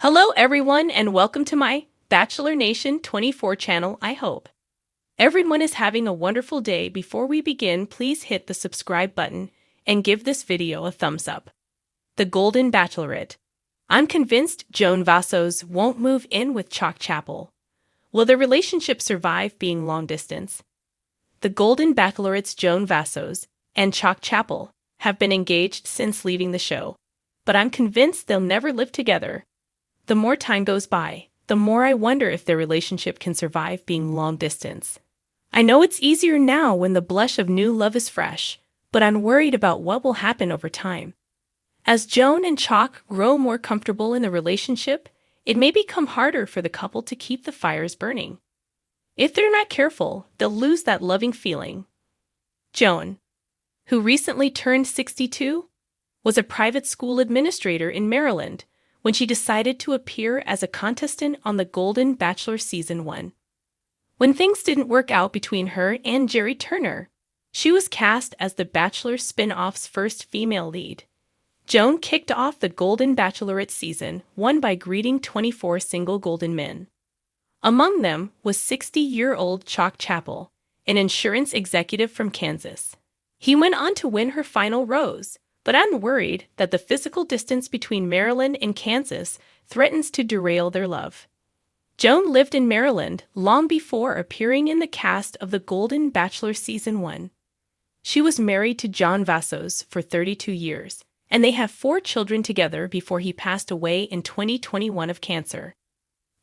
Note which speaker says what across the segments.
Speaker 1: Hello everyone and welcome to my Bachelor Nation 24 channel. I hope everyone is having a wonderful day. Before we begin, please hit the subscribe button and give this video a thumbs up. The Golden Bachelorette. I'm convinced Joan Vassos won't move in with Chock Chapple. Will their relationship survive being long distance? The Golden Bachelorette's Joan Vassos and Chock Chapple have been engaged since leaving the show, but I'm convinced they'll never live together. The more time goes by, the more I wonder if their relationship can survive being long distance. I know it's easier now when the blush of new love is fresh, but I'm worried about what will happen over time. As Joan and Chock grow more comfortable in the relationship, it may become harder for the couple to keep the fires burning. If they're not careful, they'll lose that loving feeling. Joan, who recently turned 62, was a private school administrator in Maryland when she decided to appear as a contestant on The Golden Bachelor Season 1. When things didn't work out between her and Jerry Turner, she was cast as The Bachelor spin-off's first female lead. Joan kicked off The Golden Bachelorette Season 1 by greeting 24 single golden men. Among them was 60-year-old Chock Chapple, an insurance executive from Kansas. He went on to win her final rose, but I'm worried that the physical distance between Maryland and Kansas threatens to derail their love. Joan lived in Maryland long before appearing in the cast of The Golden Bachelor Season 1. She was married to John Vassos for 32 years, and they have 4 children together before he passed away in 2021 of cancer.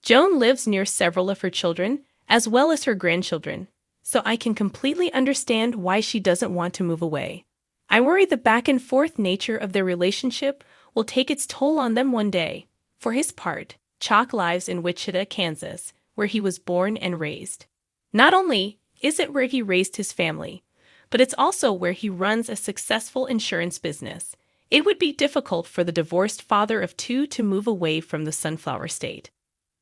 Speaker 1: Joan lives near several of her children, as well as her grandchildren, so I can completely understand why she doesn't want to move away. I worry the back-and-forth nature of their relationship will take its toll on them one day. For his part, Chock lives in Wichita, Kansas, where he was born and raised. Not only is it where he raised his family, but it's also where he runs a successful insurance business. It would be difficult for the divorced father of 2 to move away from the Sunflower State.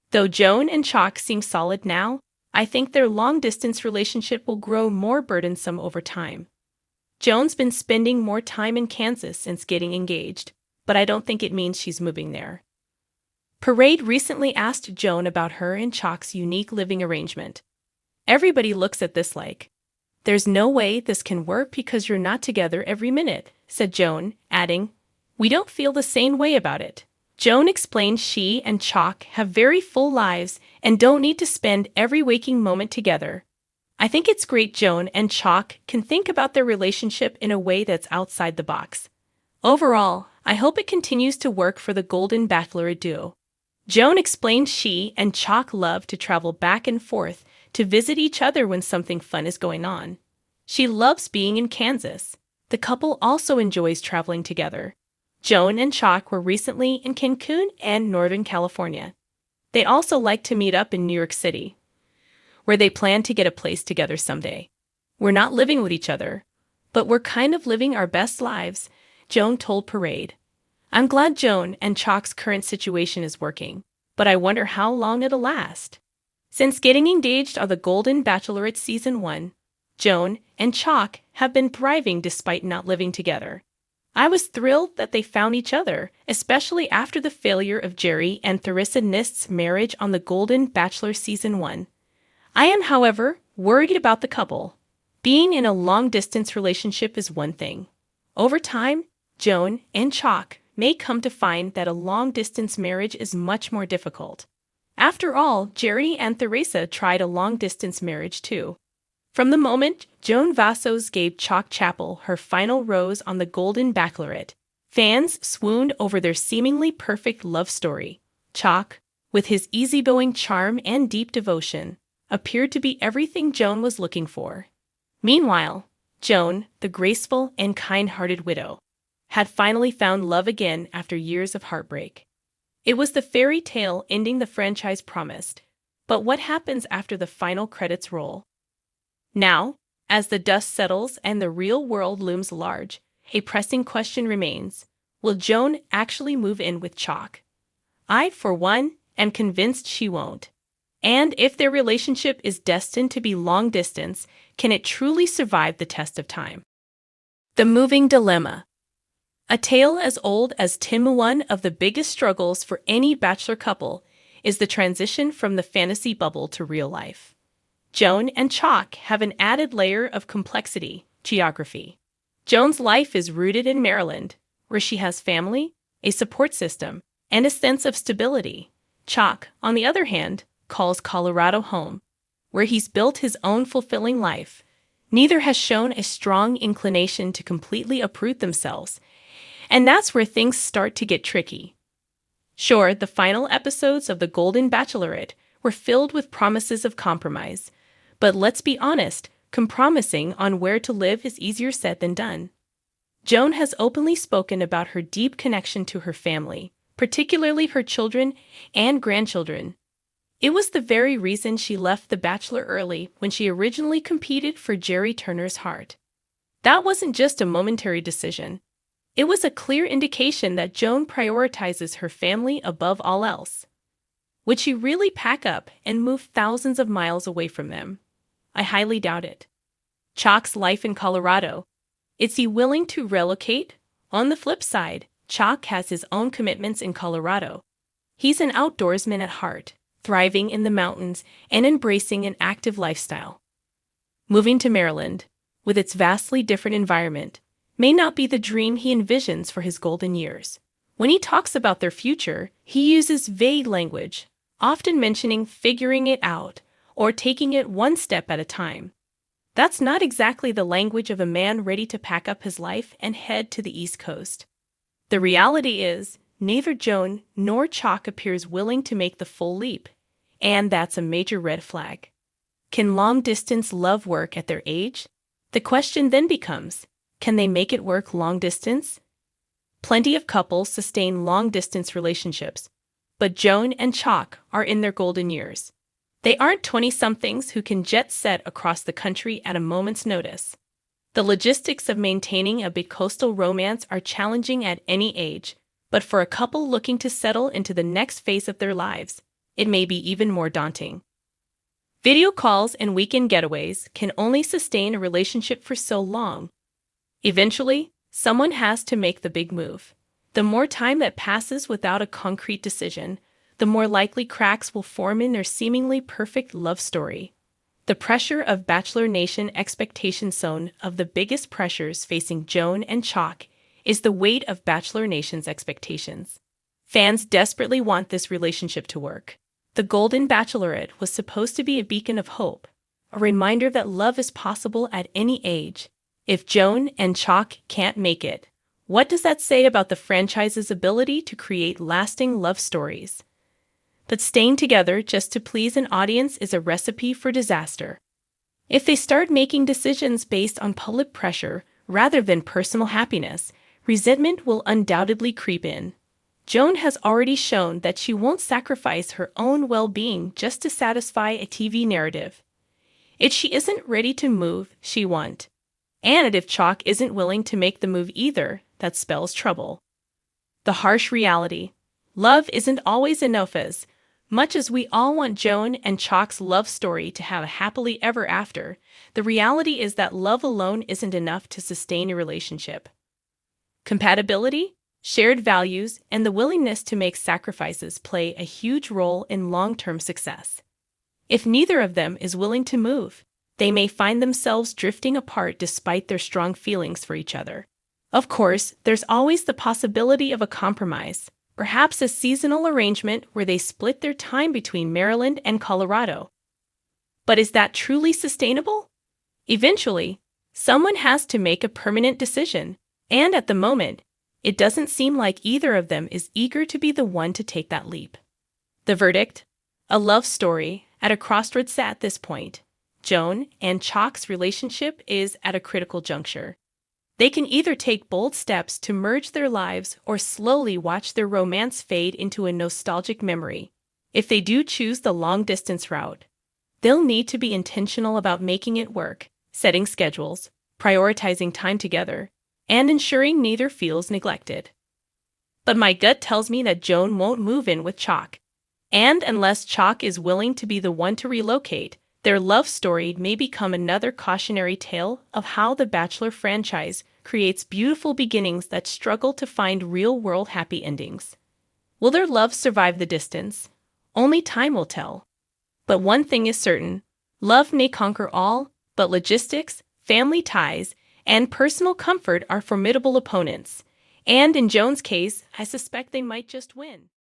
Speaker 1: Though Joan and Chock seem solid now, I think their long-distance relationship will grow more burdensome over time. Joan's been spending more time in Kansas since getting engaged, but I don't think it means she's moving there. Parade recently asked Joan about her and Chock's unique living arrangement. Everybody looks at this like, "There's no way this can work because you're not together every minute," said Joan, adding, "We don't feel the same way about it." Joan explained she and Chock have very full lives and don't need to spend every waking moment together. I think it's great Joan and Chock can think about their relationship in a way that's outside the box. Overall, I hope it continues to work for the Golden Bachelorette duo. Joan explained she and Chock love to travel back and forth to visit each other when something fun is going on. She loves being in Kansas. The couple also enjoys traveling together. Joan and Chock were recently in Cancun and Northern California. They also like to meet up in New York City, where they plan to get a place together someday. "We're not living with each other, but we're kind of living our best lives," Joan told Parade. I'm glad Joan and Chock's current situation is working, but I wonder how long it'll last. Since getting engaged on The Golden Bachelorette Season 1, Joan and Chock have been thriving despite not living together. I was thrilled that they found each other, especially after the failure of Jerry and Theresa Nist's marriage on The Golden Bachelor Season 1. I am, however, worried about the couple. Being in a long-distance relationship is one thing. Over time, Joan and Chock may come to find that a long-distance marriage is much more difficult. After all, Jerry and Theresa tried a long-distance marriage too. From the moment Joan Vassos gave Chock Chapple her final rose on The Golden Bachelorette, fans swooned over their seemingly perfect love story. Chock, with his easygoing charm and deep devotion, appeared to be everything Joan was looking for. Meanwhile, Joan, the graceful and kind-hearted widow, had finally found love again after years of heartbreak. It was the fairy tale ending the franchise promised, but what happens after the final credits roll? Now, as the dust settles and the real world looms large, a pressing question remains: will Joan actually move in with Chock? I, for one, am convinced she won't. And if their relationship is destined to be long distance, can it truly survive the test of time? The moving dilemma. A tale as old as Tim. One of the biggest struggles for any bachelor couple is the transition from the fantasy bubble to real life. Joan and Chock have an added layer of complexity: geography. Joan's life is rooted in Maryland, where she has family, a support system, and a sense of stability. Chock, on the other hand, calls Colorado home, where he's built his own fulfilling life. Neither has shown a strong inclination to completely uproot themselves, and that's where things start to get tricky. Sure, the final episodes of The Golden Bachelorette were filled with promises of compromise, but let's be honest, compromising on where to live is easier said than done. Joan has openly spoken about her deep connection to her family, particularly her children and grandchildren. It was the very reason she left The Bachelor early when she originally competed for Jerry Turner's heart. That wasn't just a momentary decision. It was a clear indication that Joan prioritizes her family above all else. Would she really pack up and move thousands of miles away from them? I highly doubt it. Chock's life in Colorado. Is he willing to relocate? On the flip side, Chock has his own commitments in Colorado. He's an outdoorsman at heart, thriving in the mountains and embracing an active lifestyle. Moving to Maryland, with its vastly different environment, may not be the dream he envisions for his golden years. When he talks about their future, he uses vague language, often mentioning figuring it out or taking it one step at a time. That's not exactly the language of a man ready to pack up his life and head to the East Coast. The reality is, neither Joan nor Chock appears willing to make the full leap, and that's a major red flag. Can long-distance love work at their age? The question then becomes, can they make it work long distance? Plenty of couples sustain long-distance relationships, but Joan and Chock are in their golden years. They aren't 20-somethings who can jet set across the country at a moment's notice. The logistics of maintaining a bicoastal romance are challenging at any age, but for a couple looking to settle into the next phase of their lives, it may be even more daunting. Video calls and weekend getaways can only sustain a relationship for so long. Eventually, someone has to make the big move. The more time that passes without a concrete decision, the more likely cracks will form in their seemingly perfect love story. The pressure of Bachelor Nation expectation zone of the biggest pressures facing Joan and Chock is the weight of Bachelor Nation's expectations. Fans desperately want this relationship to work. The Golden Bachelorette was supposed to be a beacon of hope, a reminder that love is possible at any age. If Joan and Chock can't make it, what does that say about the franchise's ability to create lasting love stories? But staying together just to please an audience is a recipe for disaster. If they start making decisions based on public pressure rather than personal happiness, resentment will undoubtedly creep in. Joan has already shown that she won't sacrifice her own well-being just to satisfy a TV narrative. If she isn't ready to move, she won't. And if Chock isn't willing to make the move either, that spells trouble. The harsh reality: love isn't always enough. As much as we all want Joan and Chock's love story to have a happily ever after, the reality is that love alone isn't enough to sustain a relationship. Compatibility, shared values, and the willingness to make sacrifices play a huge role in long-term success. If neither of them is willing to move, they may find themselves drifting apart despite their strong feelings for each other. Of course, there's always the possibility of a compromise, perhaps a seasonal arrangement where they split their time between Maryland and Colorado. But is that truly sustainable? Eventually, someone has to make a permanent decision, and at the moment, it doesn't seem like either of them is eager to be the one to take that leap. The verdict? A love story at a crossroads at this point. Joan and Chock's relationship is at a critical juncture. They can either take bold steps to merge their lives or slowly watch their romance fade into a nostalgic memory. If they do choose the long-distance route, they'll need to be intentional about making it work, setting schedules, prioritizing time together, and ensuring neither feels neglected. But my gut tells me that Joan won't move in with Chock. And unless Chock is willing to be the one to relocate, their love story may become another cautionary tale of how the Bachelor franchise creates beautiful beginnings that struggle to find real-world happy endings. Will their love survive the distance? Only time will tell. But one thing is certain, love may conquer all, but logistics, family ties, and personal comfort are formidable opponents. And in Joan's case, I suspect they might just win.